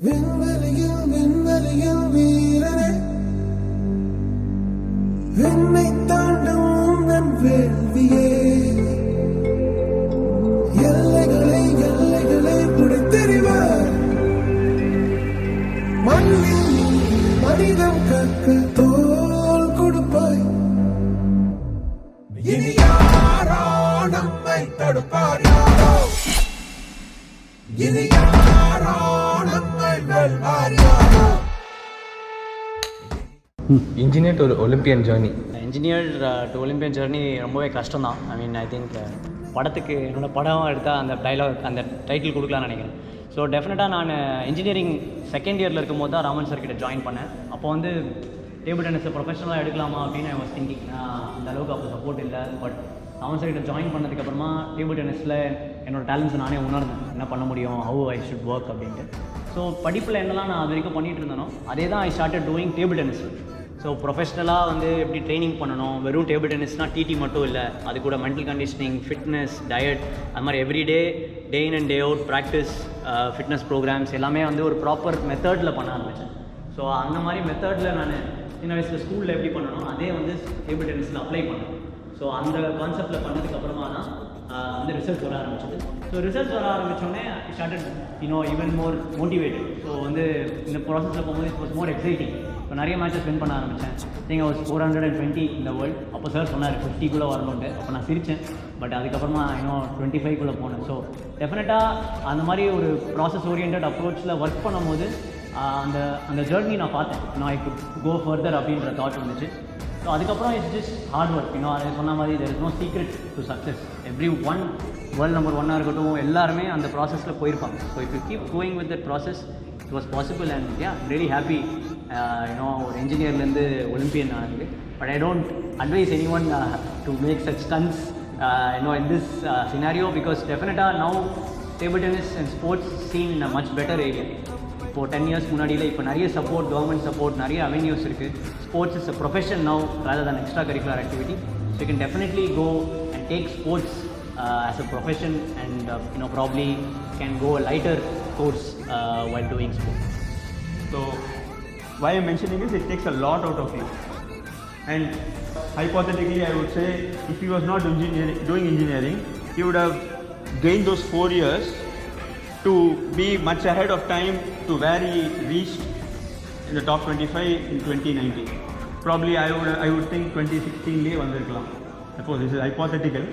விண்வெளியில் வீரனே, விண்ணை தாண்டும் உந்தன் வேள்வியே, எல்லைகளை புடைத்தெறிவார், மண்ணில் மனிதம் கற்க தோல் கொடுப்பாய். இனி யாரோ நம்மை தடுப்பார், யாரோ இனி யாரோ நம்மை வெல்வார், யாரோ. Engineer to Olympian journey. Engineer to Olympian journey ரொம்பவே கஷ்டம் தான். ஐ திங்க் படத்துக்கு என்னோடய படம் எடுத்தால் அந்த டைலாக் அந்த டைட்டில் கொடுக்கலான்னு நினைக்கிறேன். ஸோ டெஃபினட்டாக நான் இன்ஜினியரிங் செகண்ட் இயரில் இருக்கும்போது தான் ராமன் சார் கிட்ட ஜாயின் பண்ணேன். அப்போ வந்து டேபிள் டென்னிஸை ப்ரொஃபஷனலாக எடுக்கலாமா அப்படின்னு ஐ வாஸ் திங்கிங். அந்த அளவுக்கு அப்போ சப்போர்ட் இல்லை. பட் ராமன் சார் கிட்ட ஜாயின் பண்ணதுக்கப்புறமா டேபிள் டென்னிஸில் என்னோடய டேலண்ட்ஸை நானே உணர்ந்தேன், என்ன பண்ண முடியும், ஹவு ஐ ஷுட் ஒர்க் அப்படின்ட்டு. ஸோ படிப்பில் என்னெல்லாம் நான் அது வரைக்கும் பண்ணிகிட்டு இருந்தேனோ அதே தான் I started doing table tennis. So ப்ரொஃபஷ்னலாக வந்து எப்படி ட்ரைனிங் பண்ணணும், வெறும் டேபிள் டென்னிஸ்னால் டிடி மட்டும் இல்லை, அது கூட மென்டல் கண்டிஷனிங், ஃபிட்னஸ், டயட், அது மாதிரி everyday day in and day out practice, fitness programmes எல்லாமே வந்து ஒரு ப்ராப்பர் மெத்தடில் பண்ண ஆரம்பித்தேன். ஸோ அந்த மாதிரி மெத்தடில் நான் சின்ன வயசில் ஸ்கூலில் எப்படி பண்ணணும் அதே வந்து டேபிள் டென்னிஸில் அப்ளை பண்ணேன். ஸோ அந்த கான்செப்டில் பண்ணதுக்கப்புறமா தான் வந்து ரிசல்ட் வர ஆரம்பிச்சது. ஸோ ரிசல்ட் வர ஆரம்பித்தோடனே I started even more motivated. So வந்து இந்த ப்ராசஸில் போகும்போது இட் வாஸ் மோர் எக்ஸைட்டிங். இப்போ நிறைய மேட்சஸ் வின் பண்ண ஆரம்பித்தேன். நீங்கள் ஒரு 420 இந்த வேர்ல்டு. அப்போ சார் சொன்னார் 50 வரணுன்ட்டு. அப்போ நான் சிரித்தேன். பட் அதுக்கப்புறமா 25 போனேன். ஸோ டெஃபினட்டாக அந்த மாதிரி ஒரு ப்ராசஸ் ஓரியன்ட் அப்ரோச்சில் ஒர்க் பண்ணும்போது அந்த ஜேர்னி நான் பார்த்தேன். ஐ குட் கோ ஃபர்தர் அப்படின்ற தாட் வந்துச்சு. ஸோ அதுக்கப்புறம் இட்ஸ் ஜஸ்ட் ஹார்ட் ஒர்க். அதை சொன்ன மாதிரி there is no secret to success. Everyone world number 1 இருக்கட்டும், எல்லாருமே அந்த ப்ராசஸில் போயிருப்பாங்க. So if you keep going with that process it was possible. And really happy ஒரு இன்ஜினியர்லேருந்து ஒலிம்பியன் ஆனது. But I don't advise anyone to make such stunts in this scenario, because டெஃபினட்டாக now table tennis and sports scene in a much better area. இப்போது 10 years முன்னாடியில் இப்போ நிறைய support, government support, நிறைய avenues இருக்குது. Sports is a profession now rather than extra curricular activity. So you can definitely go and take sports as a profession and probably can go a lighter course while doing sports. So why I'm mentioning is it takes a lot out of you. And hypothetically I would say if he was not doing engineering, he would have gained those 4 years to be much ahead of time to where he reached in the top 25 in 2019. Probably I would think 2016 vandirkalam. Suppose this is hypothetical.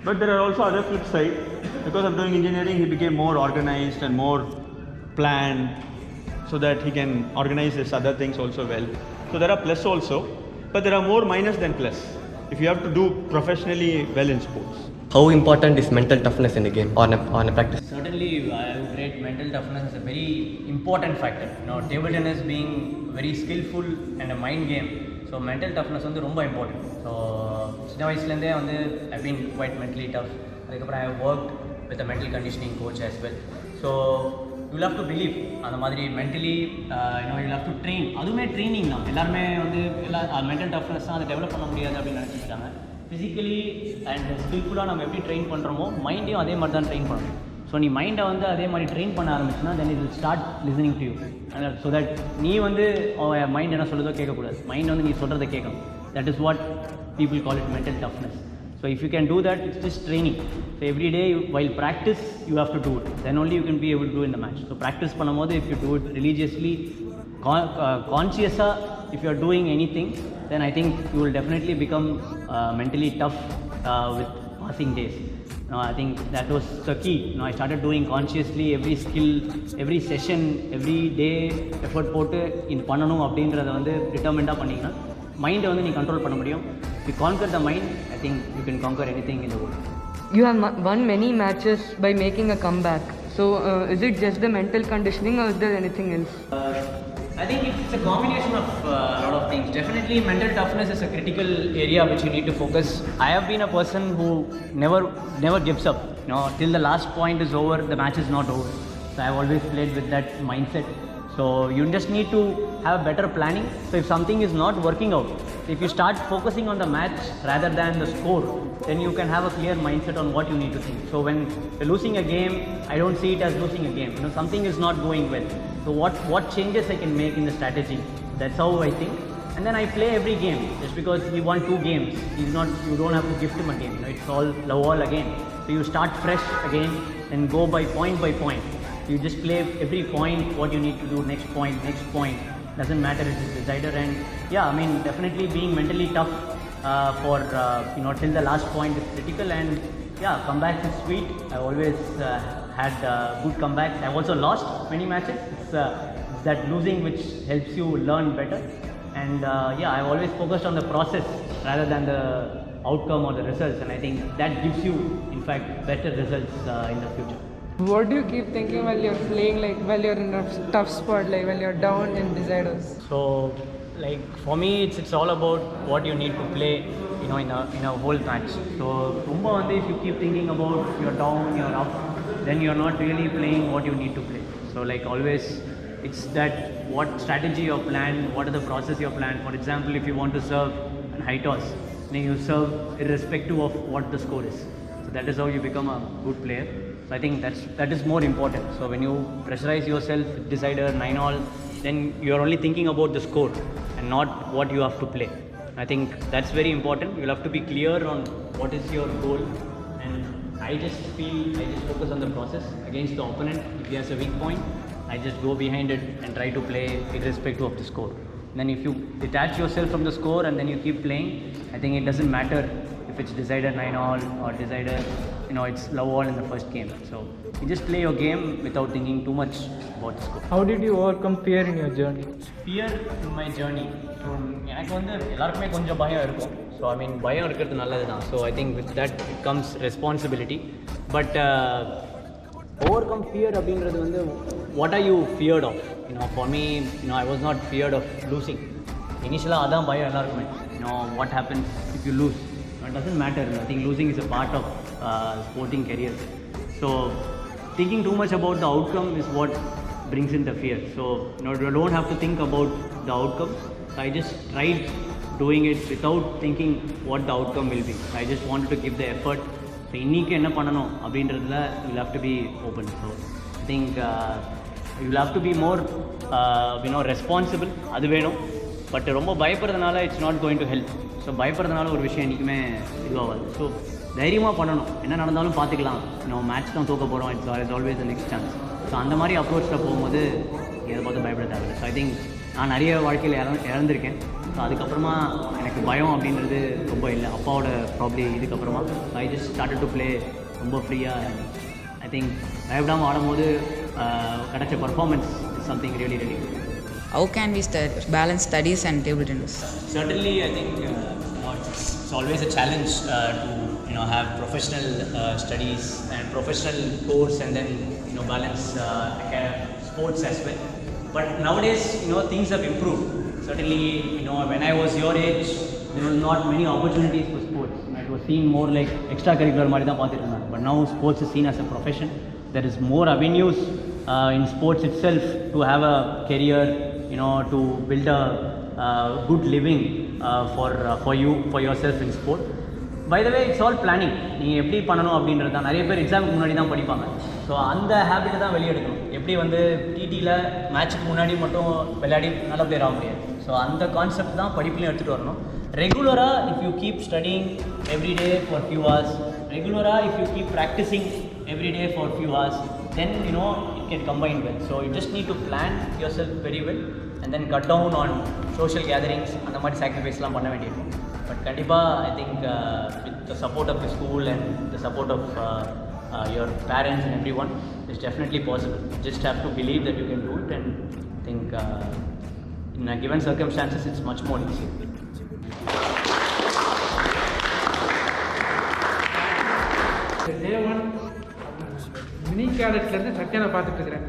But there are also other flip side. Because of doing engineering, he became more organized and more planned, so that he can organize his other things also well. So there are plus also, but there are more minus than plus if you have to do professionally well in sports. How important is mental toughness in the game or in a practice? Certainly, I would rate mental toughness as a very important factor. Table tennis being very skillful and a mind game, so mental toughness வந்து ரொம்ப important. So சின்ன வயசுலேருந்தே வந்து I've been quite mentally tough. அதுக்கப்புறம் I have worked with a mental conditioning coach as well. So you'll have to believe அந்த மாதிரி mentally you'll have to train. அதுவுமே training தான். எல்லாருமே வந்து மென்டல் டஃப்னஸ் தான் அதை டெவலப் பண்ண முடியாது அப்படின்னு நினச்சிக்கிட்டாங்க. ஃபிசிக்கலி அண்ட் ஸ்கில்ஃபுல்லாக நம்ம எப்படி ட்ரெயின் பண்ணுறோமோ மைண்டையும் அதே மாதிரி தான் ட்ரெயின் பண்ணணும். ஸோ நீ மைண்டை வந்து அதே மாதிரி ட்ரெயின் பண்ண ஆரம்பிச்சுன்னா then it will start listening to you. So that நீ வந்து மைண்ட் என்ன சொல்லுதோ கேட்கக்கூடாது, மைண்ட் வந்து நீ சொல்கிறத கேட்கணும். That is what people call it mental toughness. So if you can do that, it's just training. So every day while practice you have to do it, then only you can be able to do in the match. So practice பண்ணும்போது if you do it religiously, consciously, if you are doing anything, then I think you will definitely become mentally tough with passing days. I think that was the key. I started doing consciously every skill, every session, every day effort போட்டு இது பண்ணணும் அப்படின்றத வந்து டிட்டர்மெண்டாக பண்ணிங்கன்னா மைண்டை வந்து நீ control பண்ண முடியும். If you conquer the mind, I think you can conquer anything in the world. You have won many matches by making a comeback. So is it just the mental conditioning or is there anything else? I think it's a combination of a lot of things. Definitely mental toughness is a critical area which you need to focus. I have been a person who never gives up. Till the last point is over, the match is not over. So I have always played with that mindset. So you just need to have better planning. So if something is not working out, If you start focusing on the match rather than the score, then you can have a clear mindset on what you need to think. So when you're losing a game, I don't see it as losing a game. Something is not going well. So what changes I can make in the strategy? That's how I think. And then I play every game. Just because he won 2 games, you don't have to gift him a game. It's all love all again. So you start fresh again and go by point. You just play every point, what you need to do, next point. Doesn't matter if it's decider. And yeah, I mean, definitely being mentally tough for till the last point is critical. And yeah, comebacks is sweet. I always had good comebacks. I've also lost many matches. It's that losing which helps you learn better. And yeah, I've always focused on the process rather than the outcome or the results. And I think that gives you, in fact, better results in the future. What do you keep thinking while you're playing, like while you're in a tough spot, like when you're down in deciders? So, like for me, it's all about what you need to play, in a whole match. So, if you keep thinking about you're down, you're up, then you're not really playing what you need to play. So, like always, it's that what strategy you plan, what are the process you plan. For example, if you want to serve a high toss, then you serve irrespective of what the score is. So that is how you become a good player. So I think that is more important. So when you pressurize yourself, decider 9-all, then you're only thinking about the score and not what you have to play. I think that's very important. You'll have to be clear on what is your goal. And I just focus on the process against the opponent. If he has a weak point, I just go behind it and try to play irrespective of the score. Then if you detach yourself from the score and then you keep playing, I think it doesn't matter if it's decider 9-all or decider, it's love all in the first game. So you just play your game without thinking too much about the score. How did you overcome fear in your journey? Fear in my journey. So எனக்கு எல்லாருக்குமே கொஞ்சம் பயம் இருக்கும். So I mean பயம் இருக்கிறது நல்லது தான். So I think with that it comes responsibility. But overcome fear அப்படிங்கிறது what are you feared of? For me, I was not feared of losing. Initially அதான் பயம் எல்லாருக்குமே. What happens if you lose? It doesn't matter. I think losing is a part of sporting career. So thinking too much about the outcome is what brings in the fear. So you don't have to think about the outcome. So I just tried doing it without thinking what the outcome will be. So I just wanted to give the effort. So இன்னைக்கு என்ன பண்ணணும் அப்படின்றதுல you'll have to be open. So I think you'll have to be more responsible. அது வேணும். But ரொம்ப பயப்படுறதுனால it's not going to help. So பயப்படுறதுனால ஒரு விஷயம் என்றைக்குமே இதுவாகாது. ஸோ தைரியமாக பண்ணணும். என்ன நடந்தாலும் பார்த்துக்கலாம். மேட்ச் தான் தூக்க போகிறோம். It's always the next chance. So அந்த மாதிரி அப்ரோச்சில் போகும்போது எதை பார்த்து பயப்பட தேவையில்லை. ஸோ ஐ திங்க் நான் நிறைய வாழ்க்கையில் இழந்திருக்கேன். ஸோ அதுக்கப்புறமா எனக்கு பயம் அப்படின்றது ரொம்ப இல்லை. அப்பாவோட ப்ராப்ளம் இதுக்கப்புறமா I just started to play ரொம்ப ஃப்ரீயாக. ஐ திங்க் பயப்படாமல் ஆடும்போது கிடைச்ச performance is something really really. How can we balance studies and table tennis? Certainly, I think it's always a challenge to have professional studies and professional course, and then balance sports as well. But nowadays, things have improved. Certainly, when I was your age, there were not many opportunities for sports. It was seen more like extracurricular மாதிரி தான் பார்த்துட்டு இருந்தாங்க. But now sports is seen as a profession. There is more avenues in sports itself to have a career, to build a good living for you, for yourself in sport. By the way, it's all planning. நீங்கள் எப்படி பண்ணணும் அப்படின்றது தான். நிறைய பேர் எக்ஸாமுக்கு முன்னாடி தான் படிப்பாங்க. ஸோ அந்த ஹேபிட்டை தான் வெளியெடுக்கணும். எப்படி டிடியில் மேட்ச்சுக்கு முன்னாடி மட்டும் விளையாடி நல்ல பிளேயர் ஆக முடியாது. ஸோ அந்த கான்செப்ட் தான் படிப்புலையும் எடுத்துகிட்டு வரணும். ரெகுலராக if you keep studying every day for few hours, ரெகுலராக if you keep practising every day for a few hours, then it can combine well. So you just need to plan yourself very well and then cut down on social gatherings and the mari sacrifice la panna vendiyum. But kandipa I think with the support of the school and the support of your parents and everyone, it's definitely possible. You just have to believe that you can do it, and I think in a given circumstances it's much more easy. Day one mini கேடட்லேருந்து சத்யானை பார்த்துட்டு இருக்கிறேன்.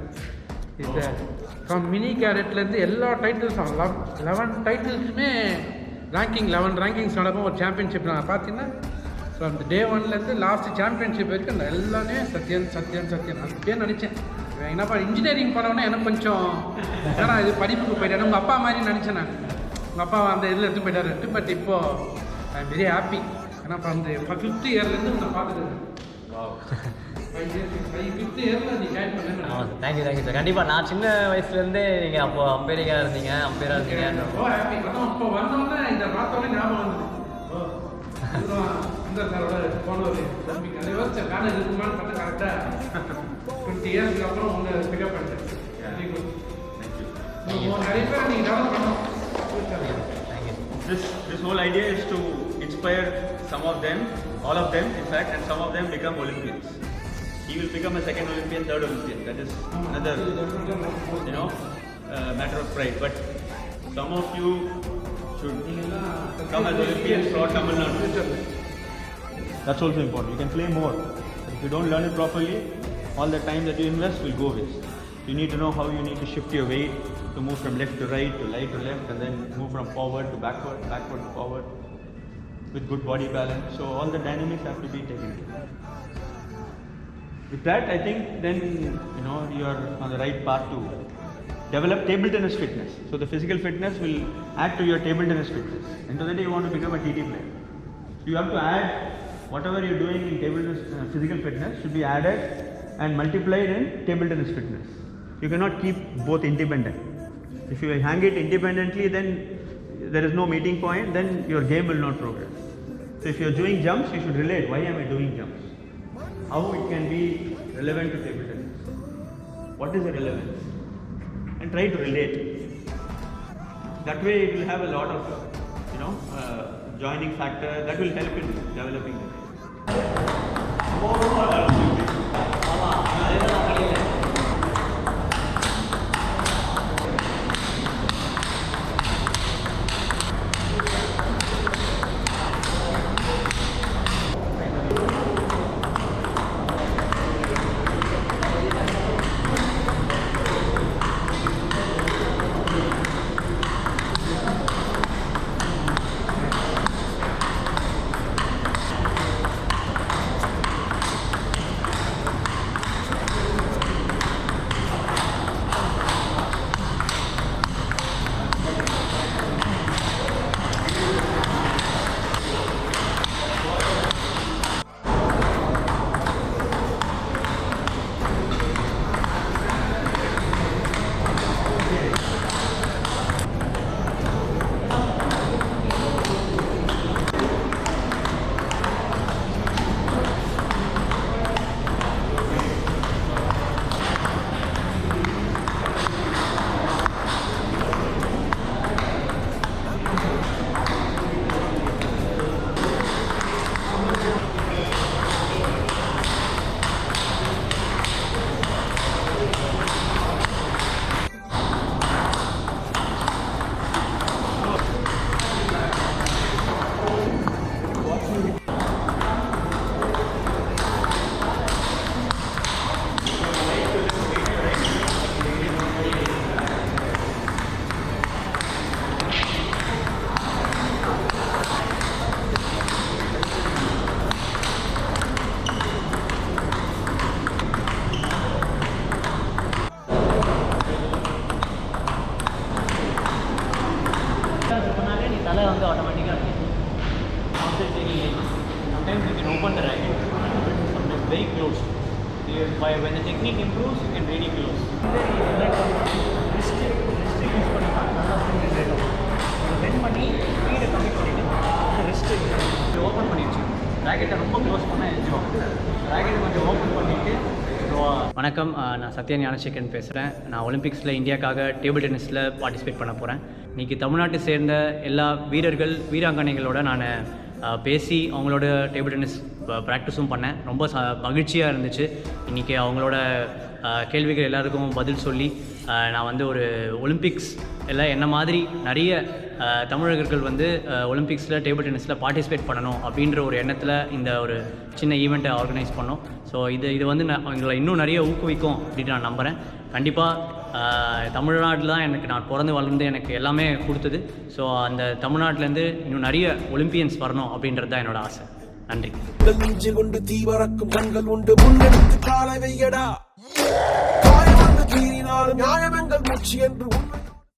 இந்த from mini கேடட்லேருந்து எல்லா டைட்டில்ஸும் 11 டைட்டில்ஸுமே ranking 11 rankings நடக்கும். ஒரு championship நான் பார்த்தீங்கன்னா ஃப்ரம் டே ஒன்லேருந்து லாஸ்ட் சாம்பியன்ஷிப் வரைக்கும் எல்லாமே சத்யன் அப்படியே நினச்சேன். என்னப்பா இன்ஜினியரிங் பண்ணோன்னே எனக்கு கொஞ்சம் ஏன்னா இது படிப்புக்கு போயிட்டேன். உங்கள் அப்பா மாதிரி நினச்சேன் நான். உங்கள் அப்பா அந்த இதில் எடுத்து போயிட்டாரு. பட் இப்போ ஐ எம் வெரி ஹாப்பி. ஏன்னா இப்போ அந்த 5th இயர்லேருந்து நான் பார்த்துருக்கேன். 5th இயரில் நீ ஜாயின் பண்ணேன். Thank you sir. கண்டிப்பாக நான் சின்ன வயசுலேருந்தே நீங்கள் அப்போ அம்பேரிக்காக இருந்தீங்க, அம்பேராக இருந்தீங்க. ரொம்ப ஹாப்பி. ஆனால் இப்போ வந்தோடனே இந்த பார்த்தோன்னே ஞாபகம் வந்து இந்த சாரோட போன ஒரு நம்பிக்கை அதை யோசிச்சேன். வேலை இருக்குமான்னு பார்த்தா கரெக்டாக 20 இயர்ஸ்க்கு அப்புறம் உங்களை பிக்கப் பண்ணிட்டேன். நிறைய பேர் நீங்கள் டெவலப் பண்ணணும். This whole idea is to inspire some of them, all of them in fact, and some of them become Olympians. He will become a 2nd Olympian, 3rd Olympian. That is another, matter of pride. But some of you should come as Olympians for Tamil Nadu. That's also important. You can play more. But if you don't learn it properly, all the time that you invest will go waste. You need to know how you need to shift your weight to move from left to right, to left, and then move from forward to backward to forward with good body balance. So all the dynamics have to be taken care of. With that, I think then you are on the right path to develop table tennis fitness. So the physical fitness will add to your table tennis fitness. And then you want to become a TT player. So you have to add whatever you're doing in table tennis, physical fitness should be added and multiplied in table tennis fitness. You cannot keep both independent. If you hang it independently, then there is no meeting point, then your game will not progress. So if you are doing jumps, you should relate, why am I doing jumps? How it can be relevant to table tennis? What is the relevance? And try to relate. That way it will have a lot of, joining factor that will help in developing the தலை வந்து ஆட்டோமேட்டிக்காக sometimes you can open the racket, sometimes very close. When the technique improves, you can really close. Bend பண்ணி ஸ்பீடை கம்மி பண்ணிவிட்டு wrist open பண்ணிடுச்சு. ராக்கெட்டை ரொம்ப க்ளோஸ் பண்ண எழுதிடும். ராக்கெட்டை கொஞ்சம் ஓப்பன் பண்ணிவிட்டு. வணக்கம், நான் சத்யன் ஞானசேகரன் பேசுகிறேன். நான் ஒலிம்பிக்ஸில் இந்தியாவுக்காக டேபிள் டென்னிஸில் பார்ட்டிசிபேட் பண்ண போகிறேன். இன்றைக்கி தமிழ்நாட்டை சேர்ந்த எல்லா வீராங்கனைகளோட நான் பேசி அவங்களோட டேபிள் டென்னிஸ் ப்ராக்டிஸும் பண்ணேன். ரொம்ப மகிழ்ச்சியாக இருந்துச்சு. இன்றைக்கி அவங்களோட கேள்விகள் எல்லாருக்கும் பதில் சொல்லி நான் வந்து ஒரு ஒலிம்பிக்ஸ் எல்லாம் என்ன மாதிரி நிறைய தமிழர்கள் வந்து ஒலிம்பிக்ஸில் டேபிள் டென்னிஸில் பார்ட்டிசிபேட் பண்ணணும் அப்படின்ற ஒரு எண்ணத்தில் இந்த ஒரு சின்ன ஈவெண்ட்டை ஆர்கனைஸ் பண்ணோம். ஸோ இது வந்து எங்களை இன்னும் நிறைய ஊக்குவிக்கும் அப்படின்னு நான் நம்புகிறேன். கண்டிப்பாக தமிழ்நாட்டில் தான் நான் பிறந்து வளர்ந்து எனக்கு எல்லாமே கொடுத்தது. ஸோ அந்த தமிழ்நாட்டிலேருந்து இன்னும் நிறைய ஒலிம்பியன்ஸ் வரணும் அப்படின்றது தான் என்னோட ஆசை. நன்றி. நெஞ்சில் உண்டு தீவரக்கும் கண்கள் உண்டு முன்னெடுத்து காலை வையடா காயம் வந்து கீறினாலும் நியாயம் எங்கள் மூச்சு என்று